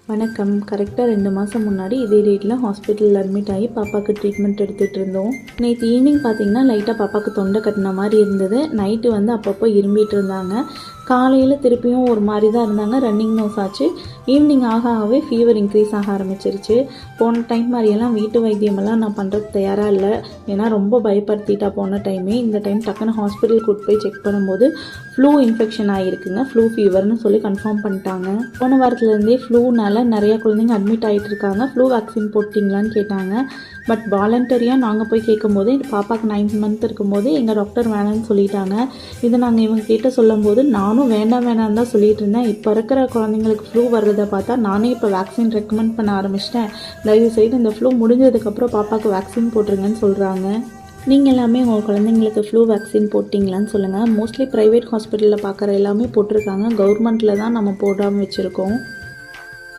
வணக்கம். கரெக்டாக 2 மாதம் முன்னாடி இதே டேட்டில் ஹாஸ்பிட்டலில் அட்மிட் ஆகி பாப்பாவுக்கு ட்ரீட்மெண்ட் எடுத்துகிட்டு இருந்தோம். நேற்று ஈவினிங் பார்த்திங்கன்னா லைட்டாக பாப்பாவுக்கு தொண்டை கட்டின மாதிரி இருந்தது. நைட்டு அப்பப்போ இரும்பிட்டு இருந்தாங்க. காலையில் திருப்பியும் ஒரு மாதிரி தான் இருந்தாங்க. ரன்னிங் நோஸ் ஆச்சு. ஈவினிங் ஆகவே ஃபீவர் இன்க்ரீஸ் ஆக ஆரம்பிச்சிருச்சு. போன டைம் மாதிரியெல்லாம் வீட்டு வைத்தியமெல்லாம் நான் பண்ணுறது தயாராக இல்லை. ஏன்னா ரொம்ப பயப்படுத்திட்டா போன டைமே. இந்த டைம் டக்குன்னு ஹாஸ்பிட்டல் கூட்டு போய் செக் பண்ணும்போது ஃப்ளூ இன்ஃபெக்ஷன் ஆகிருக்குங்க. ஃப்ளூ ஃபீவர்னு சொல்லி கன்ஃபார்ம் பண்ணிட்டாங்க. போன வாரத்துலேருந்தே ஃப்ளூனால நிறைய குழந்தைங்க அட்மிட் ஆகிட்டு இருக்காங்க. ஃப்ளூ வேக்சின் போட்டிங்களான்னு கேட்டாங்க. பட் வாலண்டரியாக நாங்கள் போய் கேட்கும்போது பாப்பாவுக்கு 9 மந்த் இருக்கும்போது எங்கள் டாக்டர் வேணான்னு சொல்லிட்டாங்க. இதை நாங்கள் இவங்க கிட்ட சொல்லும்போது நானும் வேண்டாம் தான் சொல்லிட்டு இருந்தேன். இப்போ இருக்கிற குழந்தைங்களுக்கு ஃப்ளூ வர்றதை பார்த்தா நானே இப்போ வேக்சின் ரெக்கமெண்ட் பண்ண ஆரம்பிச்சிட்டேன். தயவுசெய்து இந்த ஃப்ளூ முடிஞ்சதுக்கப்புறம் பாப்பாவுக்கு வேக்சின் போட்டுருங்கன்னு சொல்கிறாங்க. நீங்கள் எல்லாமே உங்கள் குழந்தைங்களுக்கு ஃப்ளூ வேக்சின் போட்டிங்களான்னு சொல்லுங்கள். மோஸ்ட்லி ப்ரைவேட் ஹாஸ்பிட்டலில் பார்க்குற எல்லாமே போட்டிருக்காங்க. கவர்மெண்ட்டில் தான் நம்ம போடாமல் வச்சுருக்கோம்.